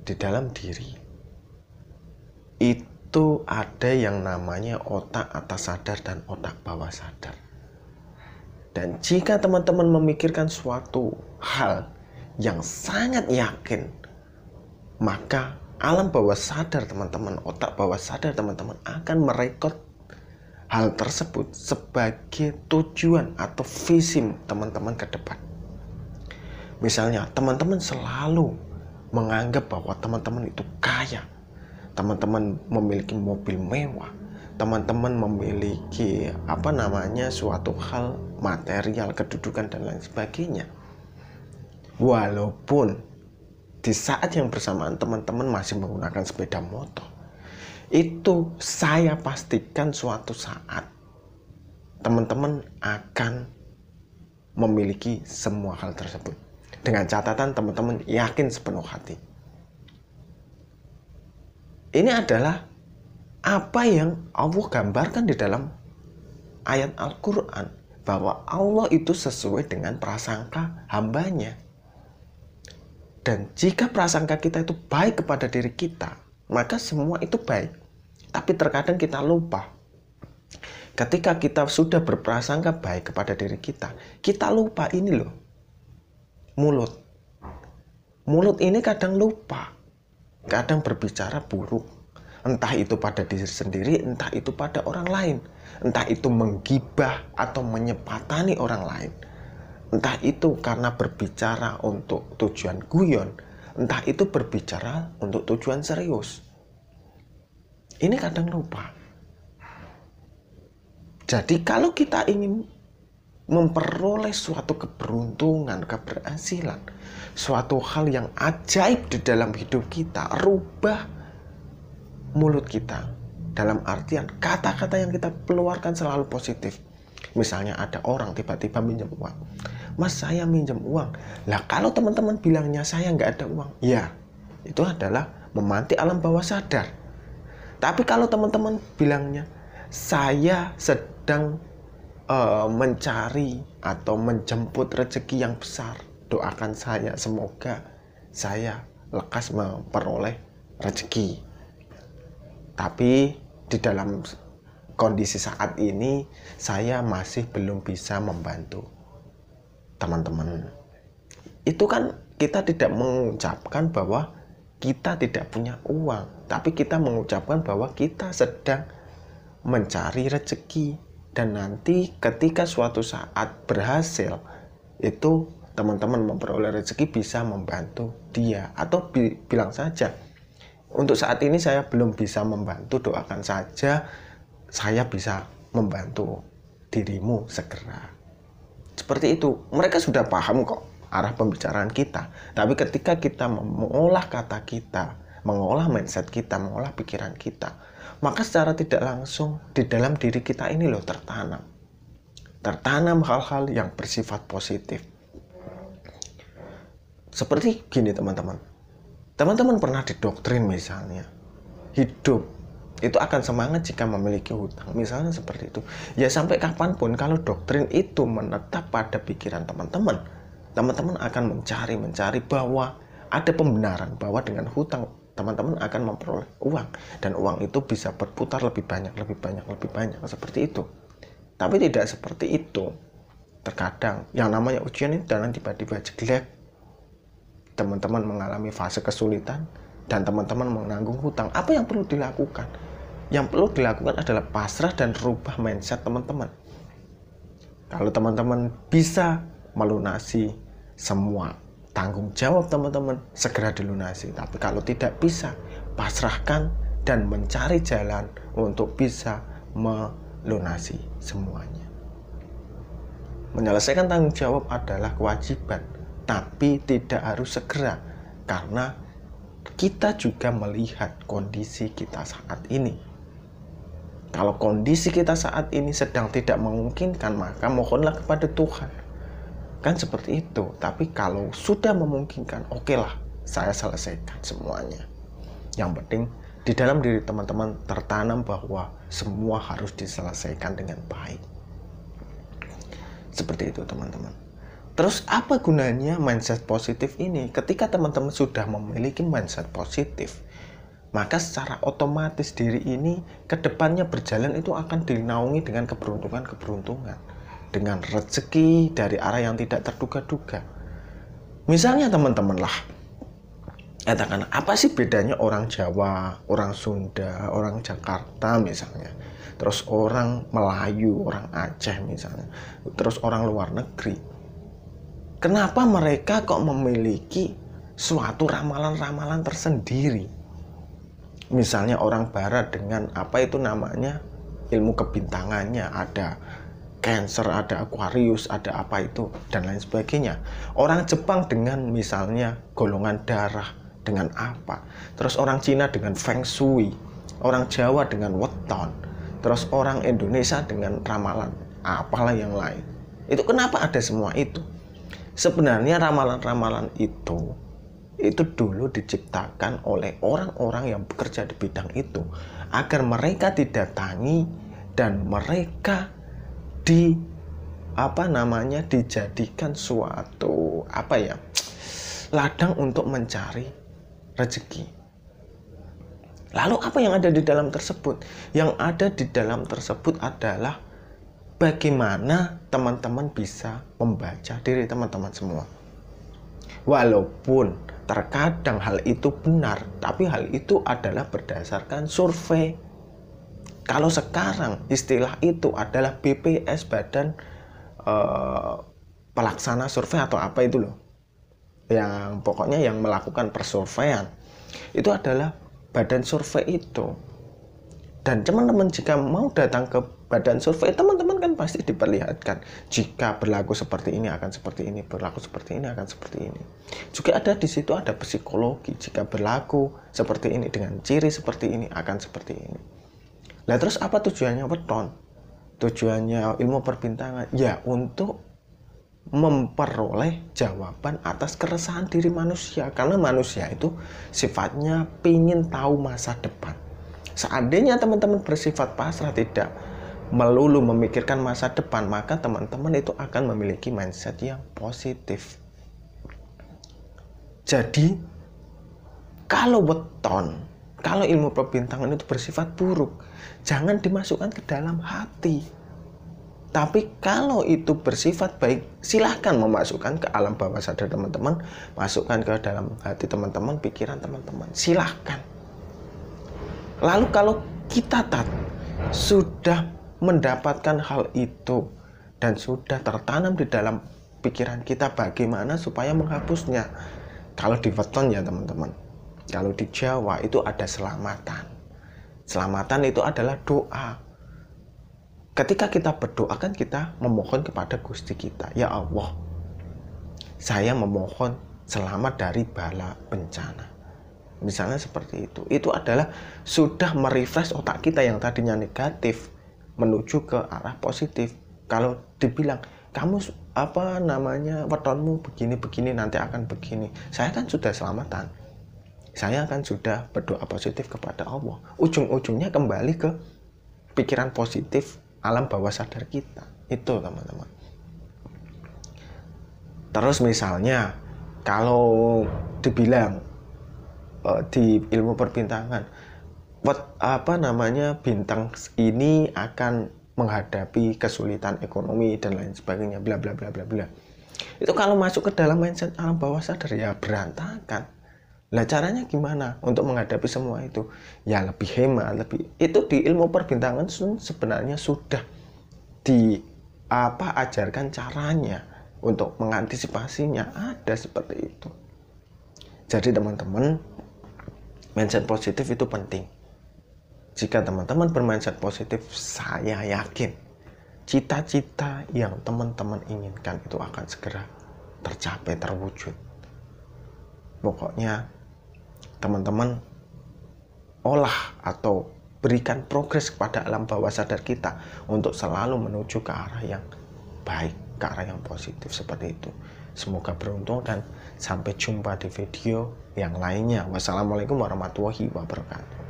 di dalam diri itu ada yang namanya otak atas sadar dan otak bawah sadar. Dan jika teman-teman memikirkan suatu hal yang sangat yakin, maka alam bawah sadar teman-teman, otak bawah sadar teman-teman akan merekod hal tersebut sebagai tujuan atau visi teman-teman ke depan. Misalnya, teman-teman selalu menganggap bahwa teman-teman itu kaya, teman-teman memiliki mobil mewah, teman-teman memiliki suatu hal material, kedudukan dan lain sebagainya. Walaupun di saat yang bersamaan teman-teman masih menggunakan sepeda motor, itu saya pastikan suatu saat teman-teman akan memiliki semua hal tersebut. Dengan catatan teman-teman yakin sepenuh hati. Ini adalah apa yang Allah gambarkan di dalam ayat Al-Quran, bahwa Allah itu sesuai dengan prasangka hambanya. Dan jika prasangka kita itu baik kepada diri kita, maka semua itu baik. Tapi terkadang kita lupa. Ketika kita sudah berprasangka baik kepada diri kita lupa ini loh. Mulut ini kadang lupa, kadang berbicara buruk. Entah itu pada diri sendiri, entah itu pada orang lain. Entah itu menggibah atau menyepatani orang lain. Entah itu karena berbicara untuk tujuan guyon, entah itu berbicara untuk tujuan serius. Ini kadang lupa. Jadi kalau kita ingin memperoleh suatu keberuntungan, keberhasilan, suatu hal yang ajaib di dalam hidup kita, rubah mulut kita. Dalam artian kata-kata yang kita keluarkan selalu positif. Misalnya ada orang tiba-tiba minjem uang. Mas, saya minjem uang. Lah kalau teman-teman bilangnya saya nggak ada uang, ya itu adalah memantik alam bawah sadar. Tapi kalau teman-teman bilangnya saya sedang mencari atau menjemput rezeki yang besar, doakan saya semoga saya lekas memperoleh rezeki. Tapi di dalam kondisi saat ini saya masih belum bisa membantu teman-teman. Itu kan kita tidak mengucapkan bahwa kita tidak punya uang, tapi kita mengucapkan bahwa kita sedang mencari rezeki. Dan nanti ketika suatu saat berhasil, itu teman-teman memperoleh rezeki bisa membantu dia. Atau bilang saja, untuk saat ini saya belum bisa membantu, doakan saja saya bisa membantu dirimu segera. Seperti itu. Mereka sudah paham kok arah pembicaraan kita. Tapi ketika kita mengolah kata kita, mengolah mindset kita, mengolah pikiran kita, maka secara tidak langsung di dalam diri kita ini loh tertanam hal-hal yang bersifat positif. Seperti gini teman-teman pernah didoktrin misalnya, hidup itu akan semangat jika memiliki hutang, misalnya seperti itu. Ya sampai kapanpun kalau doktrin itu menetap pada pikiran teman-teman akan mencari bahwa ada pembenaran bahwa dengan hutang teman-teman akan memperoleh uang, dan uang itu bisa berputar lebih banyak seperti itu. Tapi tidak seperti itu. Terkadang yang namanya ujian itu dan tiba-tiba jelek, teman-teman mengalami fase kesulitan dan teman-teman menanggung hutang. Apa yang perlu dilakukan? Yang perlu dilakukan adalah pasrah dan rubah mindset teman-teman. Kalau teman-teman bisa melunasi semua tanggung jawab teman-teman, segera dilunasi. Tapi kalau tidak bisa, pasrahkan dan mencari jalan untuk bisa melunasi semuanya. Menyelesaikan tanggung jawab adalah kewajiban, tapi tidak harus segera, karena kita juga melihat kondisi kita saat ini. Kalau kondisi kita saat ini sedang tidak memungkinkan, maka mohonlah kepada Tuhan. Kan seperti itu. Tapi kalau sudah memungkinkan, oke lah, saya selesaikan semuanya. Yang penting di dalam diri teman-teman tertanam bahwa semua harus diselesaikan dengan baik. Seperti itu teman-teman. Terus apa gunanya mindset positif ini? Ketika teman-teman sudah memiliki mindset positif, maka secara otomatis diri ini ke depannya berjalan itu akan dinaungi dengan keberuntungan-keberuntungan, dengan rezeki dari arah yang tidak terduga-duga. Misalnya teman-teman lah, katakan apa sih bedanya orang Jawa, orang Sunda, orang Jakarta misalnya, terus orang Melayu, orang Aceh misalnya, terus orang luar negeri. Kenapa mereka kok memiliki suatu ramalan-ramalan tersendiri? Misalnya orang Barat dengan apa itu namanya ilmu kebintangannya, ada Cancer, ada Aquarius, ada apa itu dan lain sebagainya. Orang Jepang dengan misalnya golongan darah dengan apa. Terus orang Cina dengan Feng Shui, orang Jawa dengan weton, terus orang Indonesia dengan ramalan apalah yang lain. Itu kenapa ada semua itu? Sebenarnya ramalan-ramalan itu dulu diciptakan oleh orang-orang yang bekerja di bidang itu agar mereka didatangi dan mereka dijadikan suatu ladang untuk mencari rezeki. Lalu apa yang ada di dalam tersebut? Yang ada di dalam tersebut adalah bagaimana teman-teman bisa membaca diri teman-teman semua. Walaupun terkadang hal itu benar, tapi hal itu adalah berdasarkan survei. Kalau sekarang istilah itu adalah BPS, Badan Pelaksana Survei atau apa itu loh. Yang pokoknya yang melakukan persurveian. Itu adalah badan survei itu. Dan teman-teman jika mau datang ke badan survei, teman-teman kan pasti diperlihatkan jika berlaku seperti ini akan seperti ini, berlaku seperti ini akan seperti ini. Juga ada di situ ada psikologi, jika berlaku seperti ini dengan ciri seperti ini akan seperti ini. Lah terus apa tujuannya weton? Tujuannya ilmu perbintangan ya untuk memperoleh jawaban atas keresahan diri manusia, karena manusia itu sifatnya ingin tahu masa depan. Seandainya teman-teman bersifat pasrah, tidak melulu memikirkan masa depan, maka teman-teman itu akan memiliki mindset yang positif. Jadi, kalau weton, kalau ilmu perbintangan itu bersifat buruk, jangan dimasukkan ke dalam hati. Tapi kalau itu bersifat baik, silahkan memasukkan ke alam bawah sadar teman-teman, masukkan ke dalam hati teman-teman, pikiran teman-teman, silahkan. Lalu kalau kita sudah mendapatkan hal itu dan sudah tertanam di dalam pikiran kita, bagaimana supaya menghapusnya? Kalau di weton ya teman-teman, kalau di Jawa itu ada selamatan. Selamatan itu adalah doa. Ketika kita berdoa kan kita memohon kepada Gusti kita, ya Allah, saya memohon selamat dari bala bencana. Misalnya seperti itu. Itu adalah sudah merefresh otak kita yang tadinya negatif menuju ke arah positif. Kalau dibilang kamu wetonmu begini-begini nanti akan begini, saya kan sudah selamatan. Saya akan sudah berdoa positif kepada Allah. Ujung-ujungnya kembali ke pikiran positif alam bawah sadar kita. Itu teman-teman. Terus misalnya kalau dibilang di ilmu perbintangan, bintang ini akan menghadapi kesulitan ekonomi dan lain sebagainya, bla bla bla bla bla. Itu kalau masuk ke dalam mindset alam bawah sadar ya berantakan. Lah caranya gimana untuk menghadapi semua itu? Ya lebih hemat, itu di ilmu perbintangan sebenarnya sudah ajarkan caranya untuk mengantisipasinya, ada seperti itu. Jadi teman-teman, mindset positif itu penting. Jika teman-teman bermindset positif, saya yakin cita-cita yang teman-teman inginkan itu akan segera tercapai, terwujud. Pokoknya teman-teman olah atau berikan progres kepada alam bawah sadar kita untuk selalu menuju ke arah yang baik, ke arah yang positif seperti itu. Semoga beruntung dan sampai jumpa di video yang lainnya. Wassalamualaikum warahmatullahi wabarakatuh.